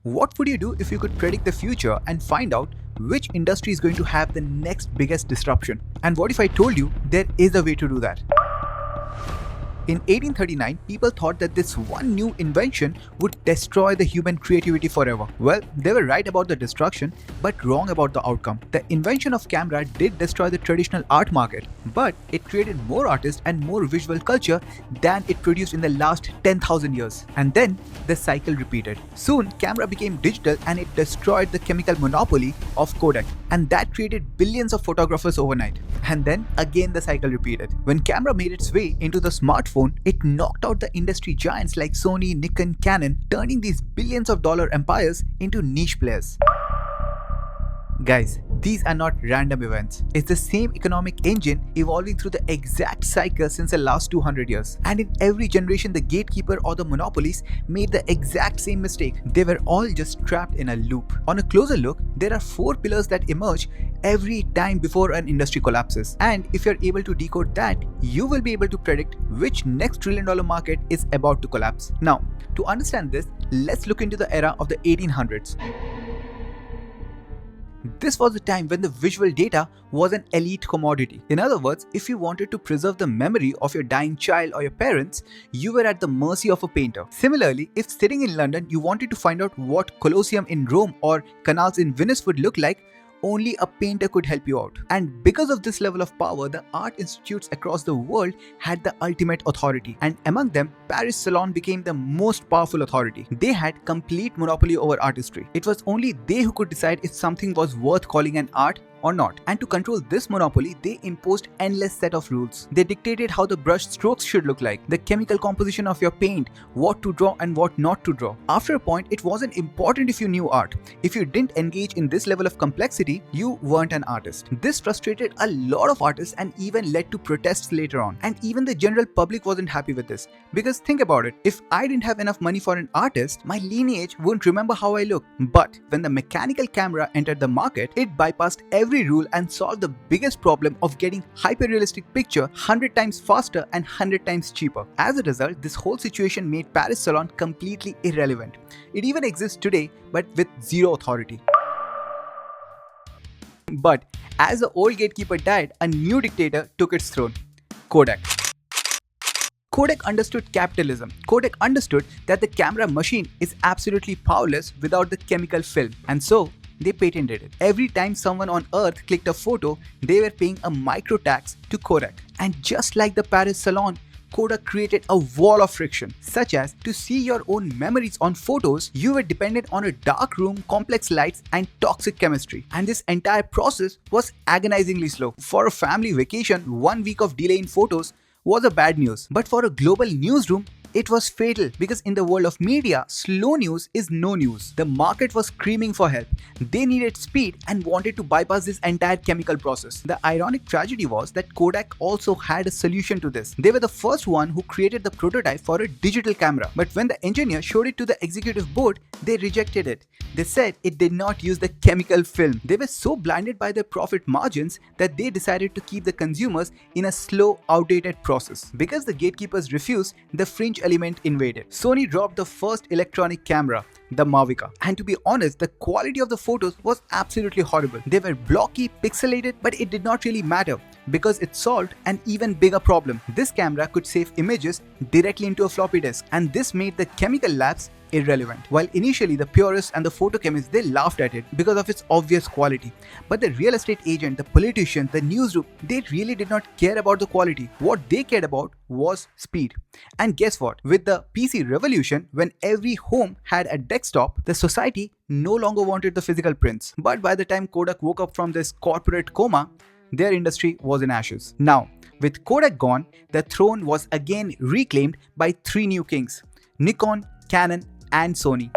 What would you do if you could predict the future and find out which industry is going to have the next biggest disruption? And what if I told you there is a way to do that? In 1839, people thought that this one new invention would destroy the human creativity forever. Well, they were right about the destruction, but wrong about the outcome. The invention of camera did destroy the traditional art market, but it created more artists and more visual culture than it produced in the last 10,000 years. And then the cycle repeated. Soon, camera became digital and it destroyed the chemical monopoly of Kodak. And that created billions of photographers overnight. And then again the cycle repeated. When camera made its way into the smartphone, it knocked out the industry giants like Sony, Nikon, Canon, turning these billions of dollar empires into niche players. Guys, these are not random events. It's the same economic engine evolving through the exact cycle since the last 200 years. And in every generation, the gatekeeper or the monopolies made the exact same mistake. They were all just trapped in a loop. On a closer look, there are 4 pillars that emerge every time before an industry collapses. And if you're able to decode that, you will be able to predict which next trillion-dollar market is about to collapse. Now, to understand this, let's look into the era of the 1800s. This was a time when the visual data was an elite commodity. In other words, if you wanted to preserve the memory of your dying child or your parents, you were at the mercy of a painter. Similarly, if sitting in London, you wanted to find out what Colosseum in Rome or canals in Venice would look like, only a painter could help you out. And because of this level of power, the art institutes across the world had the ultimate authority. And among them, Paris Salon became the most powerful authority. They had complete monopoly over artistry. It was only they who could decide if something was worth calling an art or not. And to control this monopoly, they imposed endless set of rules. They dictated how the brush strokes should look like, the chemical composition of your paint, what to draw and what not to draw. After a point, it wasn't important if you knew art. If you didn't engage in this level of complexity, you weren't an artist. This frustrated a lot of artists and even led to protests later on. And even the general public wasn't happy with this. Because think about it, if I didn't have enough money for an artist, my lineage wouldn't remember how I look. But when the mechanical camera entered the market, it bypassed every rule and solved the biggest problem of getting hyper-realistic picture 100 times faster and 100 times cheaper. As a result, this whole situation made Paris Salon completely irrelevant. It even exists today, but with zero authority. But as the old gatekeeper died, a new dictator took its throne: Kodak. Kodak understood capitalism. Kodak understood that the camera machine is absolutely powerless without the chemical film, and so they patented it. Every time someone on Earth clicked a photo, they were paying a micro tax to Kodak. And just like the Paris Salon, Kodak created a wall of friction, such as to see your own memories on photos, you were dependent on a dark room, complex lights, and toxic chemistry. And this entire process was agonizingly slow. For a family vacation, 1 week of delay in photos was a bad news. But for a global newsroom, it was fatal, because in the world of media, slow news is no news. The market was screaming for help. They needed speed and wanted to bypass this entire chemical process. The ironic tragedy was that Kodak also had a solution to this. They were the first one who created the prototype for a digital camera. But when the engineer showed it to the executive board, they rejected it. They said it did not use the chemical film. They were so blinded by their profit margins that they decided to keep the consumers in a slow, outdated process. Because the gatekeepers refused, the fringe element invaded. Sony dropped the first electronic camera, the Mavica. And to be honest, the quality of the photos was absolutely horrible. They were blocky, pixelated, but it did not really matter because it solved an even bigger problem. This camera could save images directly into a floppy disk, and this made the chemical labs irrelevant. While initially the purists and the photochemists, they laughed at it because of its obvious quality. But the real estate agent, the politician, the newsroom, they really did not care about the quality. What they cared about was speed. And guess what? With the PC revolution, when every home had a desktop, the society no longer wanted the physical prints. But by the time Kodak woke up from this corporate coma, their industry was in ashes. Now, with Kodak gone, the throne was again reclaimed by 3 new kings: Nikon, Canon, and Sony.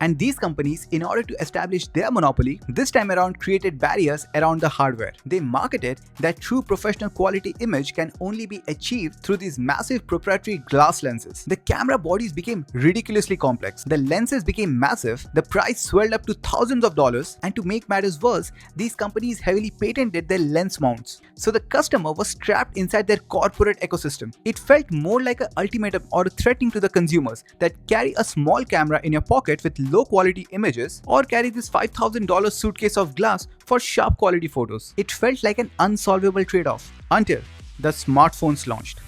And these companies, in order to establish their monopoly, this time around created barriers around the hardware. They marketed that true professional quality image can only be achieved through these massive proprietary glass lenses. The camera bodies became ridiculously complex. The lenses became massive, the price swelled up to thousands of dollars, and to make matters worse, these companies heavily patented their lens mounts. So the customer was trapped inside their corporate ecosystem. It felt more like an ultimatum or a threatening to the consumers that carry a small camera in your pocket with low quality images or carry this $5,000 suitcase of glass for sharp quality photos. It felt like an unsolvable trade-off until the smartphones launched.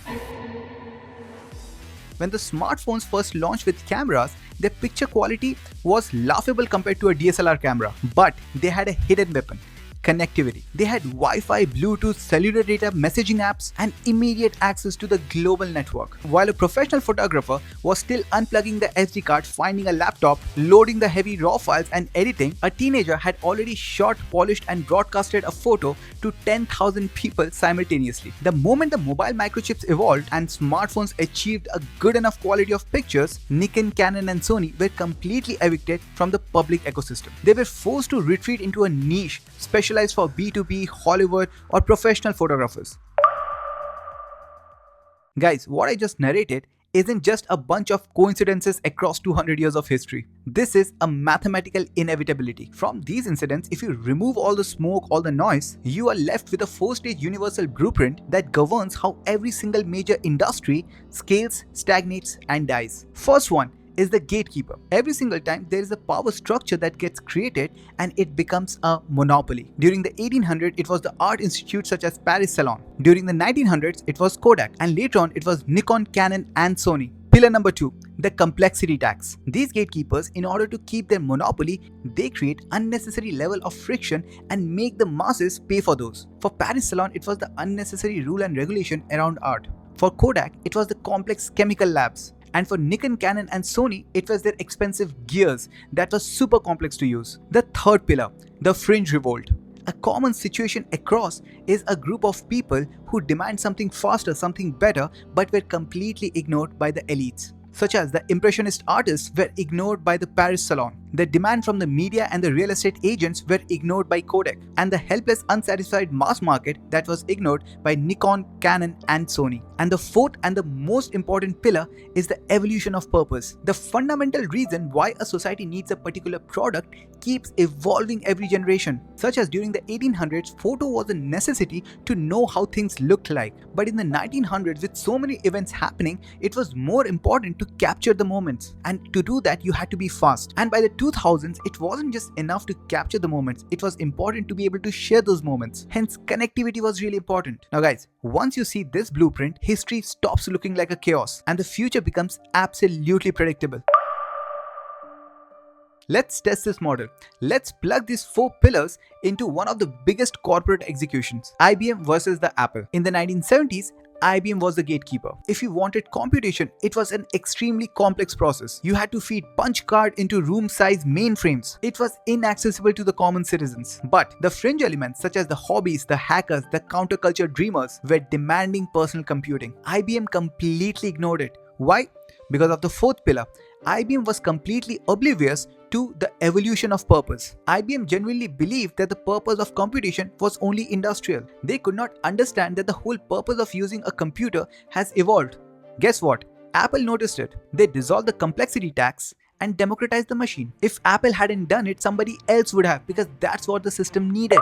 When the smartphones first launched with cameras, their picture quality was laughable compared to a DSLR camera, but they had a hidden weapon: connectivity. They had Wi-Fi, Bluetooth, cellular data, messaging apps, and immediate access to the global network. While a professional photographer was still unplugging the SD card, finding a laptop, loading the heavy RAW files, and editing, a teenager had already shot, polished, and broadcasted a photo to 10,000 people simultaneously. The moment the mobile microchips evolved and smartphones achieved a good enough quality of pictures, Nikon, Canon, and Sony were completely evicted from the public ecosystem. They were forced to retreat into a niche specialized for B2B, Hollywood, or professional photographers. Guys, what I just narrated isn't just a bunch of coincidences across 200 years of history. This is a mathematical inevitability. From these incidents, if you remove all the smoke, all the noise, you are left with a 4-stage universal blueprint that governs how every single major industry scales, stagnates, and dies. First one is the gatekeeper. Every single time there is a power structure that gets created and it becomes a monopoly. During the 1800s, it was the art institutes such as Paris Salon. During the 1900s, it was Kodak, and later on it was Nikon, Canon, and Sony. Pillar number 2, the complexity tax. These gatekeepers, in order to keep their monopoly, they create unnecessary level of friction and make the masses pay for those. For Paris Salon, it was the unnecessary rule and regulation around art. For Kodak, it was the complex chemical labs. And for Nikon, Canon, and Sony, it was their expensive gears that was super complex to use. The third pillar, the fringe revolt. A common situation across is a group of people who demand something faster, something better, but were completely ignored by the elites. Such as the Impressionist artists were ignored by the Paris Salon. The demand from the media and the real estate agents were ignored by Kodak, and the helpless, unsatisfied mass market that was ignored by Nikon, Canon, and Sony. And the fourth and the most important pillar is the evolution of purpose. The fundamental reason why a society needs a particular product keeps evolving every generation. Such as during the 1800s, photo was a necessity to know how things looked like. But in the 1900s, with so many events happening, it was more important to capture the moments. And to do that, you had to be fast. And by the 2000s, it wasn't just enough to capture the moments. It was important to be able to share those moments. Hence, connectivity was really important. Now guys, once you see this blueprint, history stops looking like a chaos and the future becomes absolutely predictable. Let's test this model. Let's plug these 4 pillars into one of the biggest corporate executions: IBM versus the Apple. In the 1970s, IBM was the gatekeeper. If you wanted computation, it was an extremely complex process. You had to feed punch card into room-size mainframes. It was inaccessible to the common citizens. But the fringe elements such as the hobbies, the hackers, the counterculture dreamers were demanding personal computing. IBM completely ignored it. Why? Because of the 4th pillar. IBM was completely oblivious to the evolution of purpose. IBM genuinely believed that the purpose of computation was only industrial. They could not understand that the whole purpose of using a computer has evolved. Guess what? Apple noticed it. They dissolved the complexity tax and democratized the machine. If Apple hadn't done it, somebody else would have, because that's what the system needed.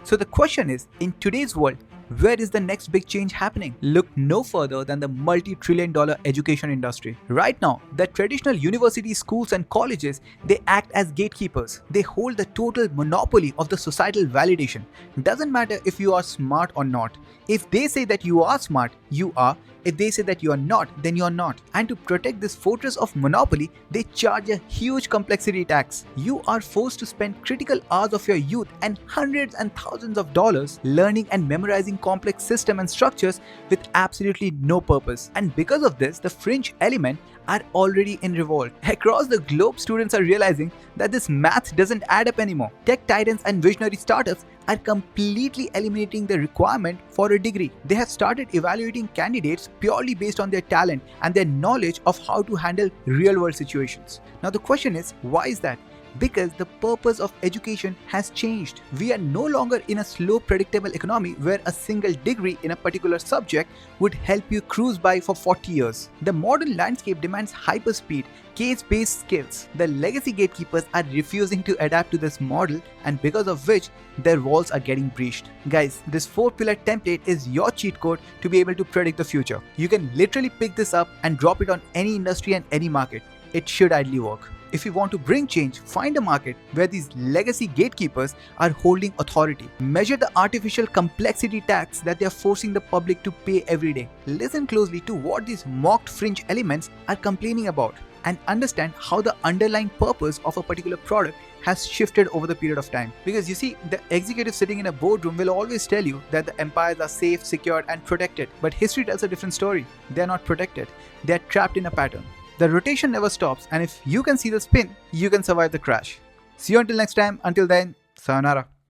So the question is, in today's world, where is the next big change happening? Look no further than the multi-trillion-dollar education industry. Right now, the traditional universities, schools, and colleges, they act as gatekeepers. They hold the total monopoly of the societal validation. Doesn't matter if you are smart or not. If they say that you are smart, you are. If they say that you are not, then you are not. And to protect this fortress of monopoly, they charge a huge complexity tax. You are forced to spend critical hours of your youth and hundreds and thousands of dollars learning and memorizing complex systems and structures with absolutely no purpose. And because of this, the fringe element are already in revolt. Across the globe, students are realizing that this math doesn't add up anymore. Tech titans and visionary startups, are completely eliminating the requirement for a degree. They have started evaluating candidates purely based on their talent and their knowledge of how to handle real-world situations. Now the question is, why is that? Because the purpose of education has changed. We are no longer in a slow, predictable economy where a single degree in a particular subject would help you cruise by for 40 years. The modern landscape demands hyperspeed, case-based skills. The legacy gatekeepers are refusing to adapt to this model, and because of which their walls are getting breached. Guys, this 4-pillar template is your cheat code to be able to predict the future. You can literally pick this up and drop it on any industry and any market. It should ideally work. If you want to bring change, find a market where these legacy gatekeepers are holding authority. Measure the artificial complexity tax that they are forcing the public to pay every day. Listen closely to what these mocked fringe elements are complaining about, and understand how the underlying purpose of a particular product has shifted over the period of time. Because you see, the executive sitting in a boardroom will always tell you that the empires are safe, secured and protected. But history tells a different story. They are not protected. They are trapped in a pattern. The rotation never stops, and if you can see the spin, you can survive the crash. See you until next time. Until then, sayonara.